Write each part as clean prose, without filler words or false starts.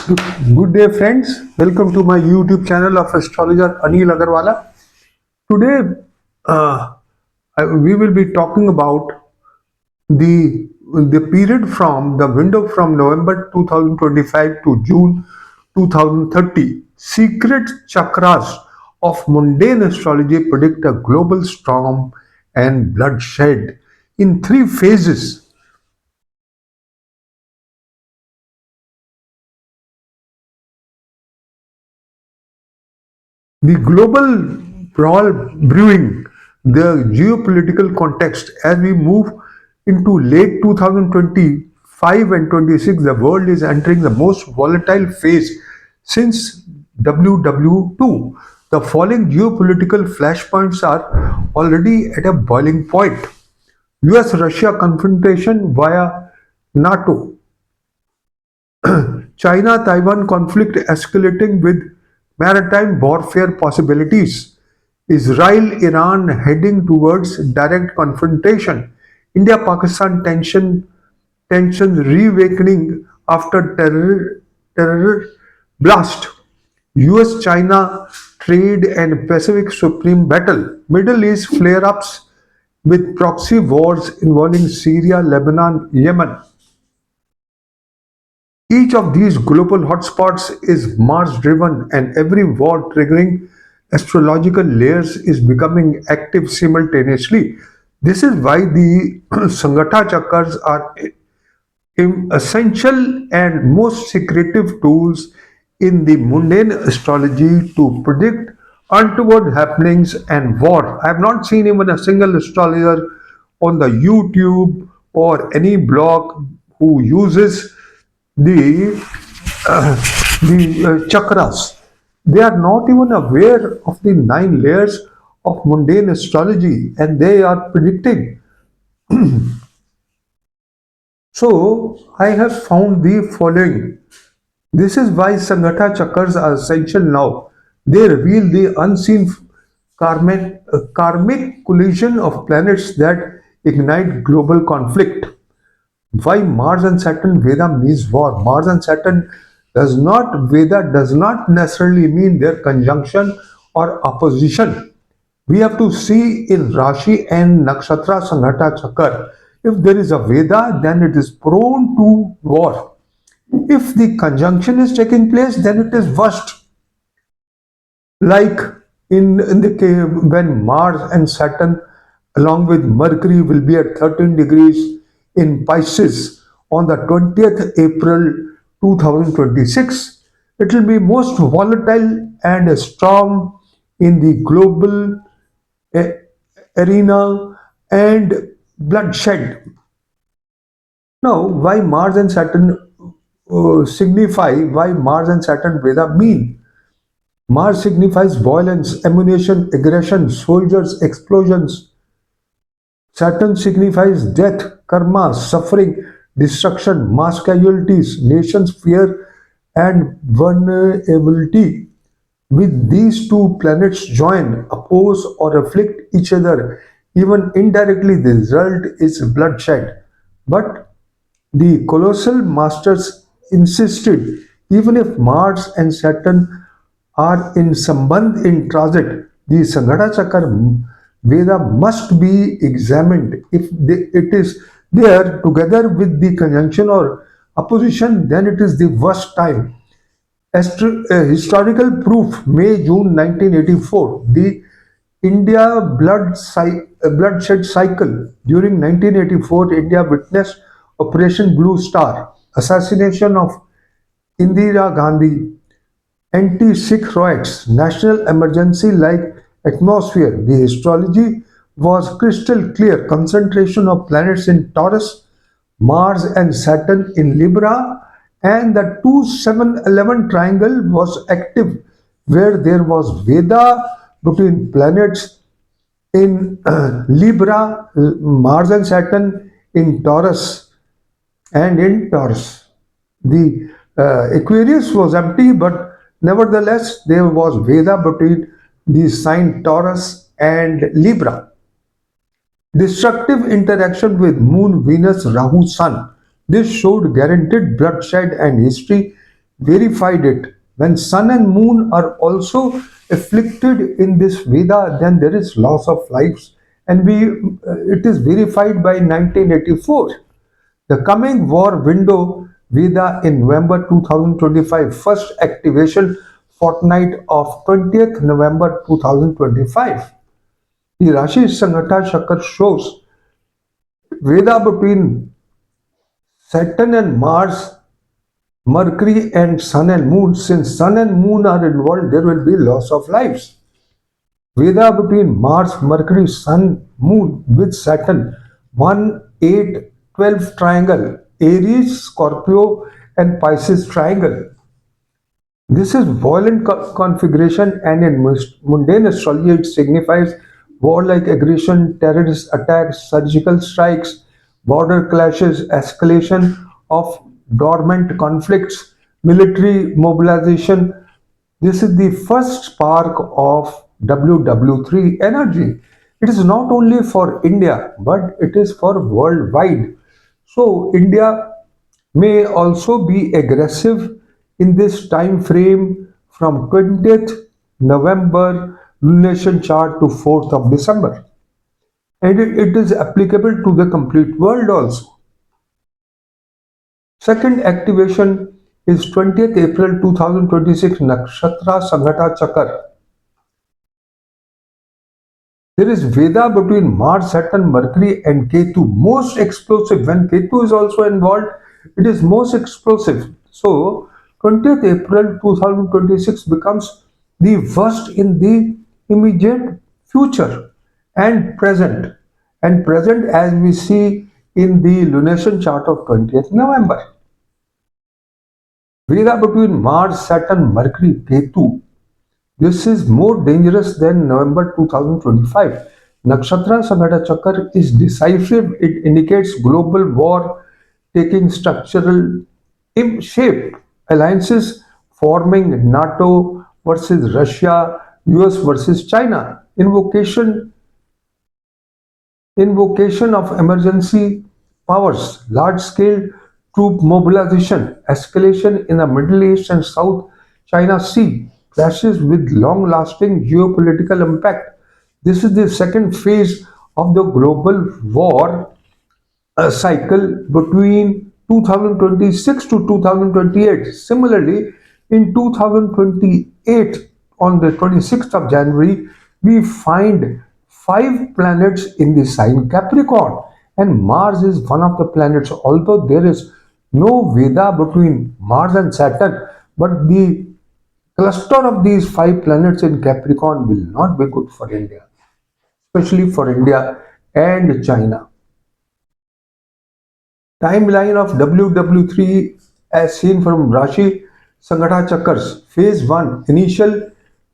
Good day, friends. Welcome to my YouTube channel of astrologer Anil Agarwala. Today, we will be talking about the the period from the window from November 2025 to June 2030. Secret chakras of mundane astrology predict a global storm and bloodshed in three phases. The global brawl brewing, the geopolitical context as we move into late 2025 and 26, the world is entering the most volatile phase since WW2. The following geopolitical flashpoints are already at a boiling point. US Russia confrontation via NATO, China Taiwan conflict escalating with maritime warfare possibilities. Israel Iran heading towards direct confrontation. India Pakistan tensions reawakening after terror blast. US China trade and Pacific Supreme battle. Middle East flare ups with proxy wars involving Syria, Lebanon, Yemen. Each of these global hotspots is Mars driven, and every war triggering astrological layers is becoming active simultaneously. This is why the Sangata chakras are essential and most secretive tools in the mundane astrology to predict untoward happenings and war. I have not seen even a single astrologer on the YouTube or any blog who uses the chakras. They are not even aware of the nine layers of mundane astrology, and they are predicting. So I have found the following. This is why Sangata chakras are essential now. They reveal the unseen karmic collision of planets that ignite global conflict. Why Mars and Saturn Veda means war. Mars and Saturn Veda does not necessarily mean their conjunction or opposition. We have to see in Rashi and Nakshatra Sanghata Chakra. If there is a Veda, then it is prone to war. If the conjunction is taking place, then it is worst. Like in the case when Mars and Saturn, along with Mercury, will be at 13 degrees in Pisces on the 20th April 2026. It will be most volatile and a storm in the global arena and bloodshed. Now, why Mars and Saturn Veda mean? Mars signifies violence, ammunition, aggression, soldiers, explosions. Saturn signifies death, karma, suffering, destruction, mass casualties, nations' fear, and vulnerability. With these two planets join, oppose, or afflict each other, even indirectly, the result is bloodshed. But the colossal masters insisted even if Mars and Saturn are in Sambandh in transit, the Sanghata Chakra Veda must be examined. If it is there together with the conjunction or opposition, then it is the worst time. Historical proof May June 1984. The India bloodshed cycle. During 1984, India witnessed Operation Blue Star, assassination of Indira Gandhi, anti-Sikh riots, national emergency like atmosphere. The astrology was crystal clear. Concentration of planets in Taurus, Mars and Saturn in Libra, and the 2-7-11 triangle was active, where there was Veda between planets in Libra, Mars and Saturn in Taurus, and in Taurus. The Aquarius was empty, but nevertheless there was Veda between the sign Taurus and Libra. Destructive interaction with Moon, Venus, Rahu, Sun. This showed guaranteed bloodshed and history verified it. When sun and moon are also afflicted in this Veda, then there is loss of lives, and it is verified by 1984. The coming war window Veda in November 2025, first activation fortnight of 20th November 2025. The Rashi Sanghata Chakra shows Veda between Saturn and Mars, Mercury and Sun and Moon. Since Sun and Moon are involved, there will be loss of lives. Veda between Mars, Mercury, Sun, Moon with Saturn, 1, 8, 12 triangle, Aries, Scorpio, and Pisces triangle. This is violent configuration, and in mundane astrology, it signifies warlike aggression, terrorist attacks, surgical strikes, border clashes, escalation of dormant conflicts, military mobilization. This is the first spark of WW3 energy. It is not only for India, but it is for worldwide. So India may also be aggressive in this time frame from 20th November lunation chart to 4th of December. And it is applicable to the complete world also. Second activation is 20th April 2026 Nakshatra Sanghata Chakar. There is Veda between Mars, Saturn, Mercury, and Ketu. Most explosive. When Ketu is also involved, it is most explosive. So, 20th April 2026 becomes the worst in the immediate future and present. And present as we see in the lunation chart of 20th November. Veda between Mars, Saturn, Mercury, Ketu. This is more dangerous than November 2025. Nakshatra Sanghata Chakra is decisive. It indicates global war taking structural shape. Alliances forming NATO versus Russia, US versus China. Invocation of emergency powers, large-scale troop mobilization, escalation in the Middle East and South China Sea, clashes with long-lasting geopolitical impact. This is the second phase of the global war cycle between 2026 to 2028. Similarly, in 2028, on the 26th of January, we find five planets in the sign Capricorn, and Mars is one of the planets. Although there is no Veda between Mars and Saturn, but the cluster of these five planets in Capricorn will not be good for India, especially for India and China. Timeline of WW3 as seen from Rashi Sanghata Chakras. Phase 1 initial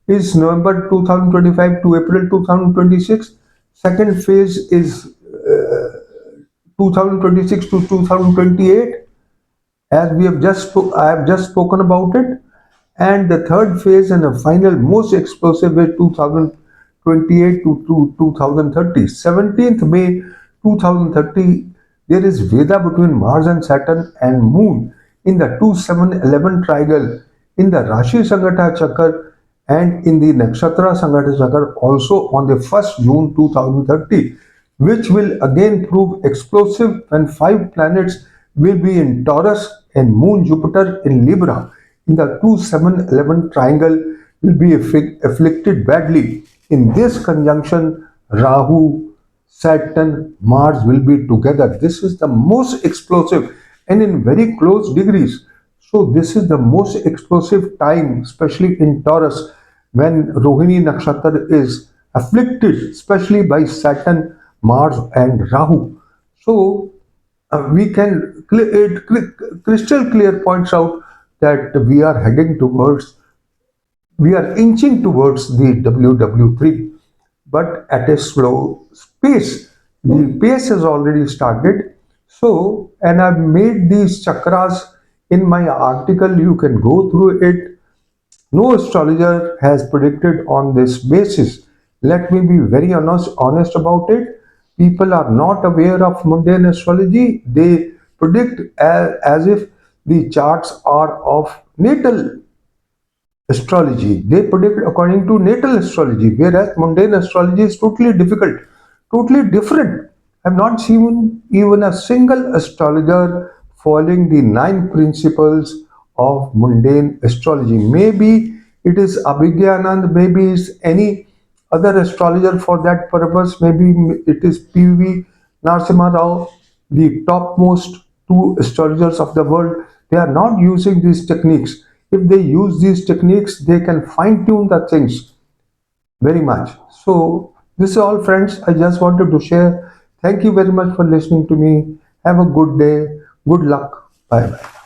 is November 2025 to April 2026. Second phase is 2026 to 2028, as I have just spoken about it. And the third phase and the final most explosive is 2028 to 2030. 17th May 2030, there is Veda between Mars and Saturn and Moon in the 2711 triangle in the Rashi Sanghata Chakra and in the Nakshatra Sanghata Chakra also on the 1st June 2030, which will again prove explosive when five planets will be in Taurus and Moon Jupiter in Libra in the 2711 triangle will be afflicted badly. In this conjunction, Rahu, Saturn, Mars will be together. This is the most explosive and in very close degrees. So this is the most explosive time, especially in Taurus, when Rohini Nakshatra is afflicted, especially by Saturn, Mars and Rahu. So we can crystal clear points out that we are inching towards the WW3, but at a slow pace. The pace has already started. So, and I've made these chakras in my article. You can go through it. No astrologer has predicted on this basis. Let me be very honest about it. People are not aware of mundane astrology. They predict as if the charts are of natal astrology. They predict according to natal astrology, whereas mundane astrology is totally difficult, totally different. I've not seen even a single astrologer following the nine principles of mundane astrology. Maybe it is Abhigya Anand, maybe it's any other astrologer for that purpose. Maybe it is PV Narasimha Rao, the topmost two astrologers of the world. They are not using these techniques. If they use these techniques, they can fine tune the things very much. So, this is all, friends. I just wanted to share. Thank you very much for listening to me. Have a good day. Good luck. Bye bye.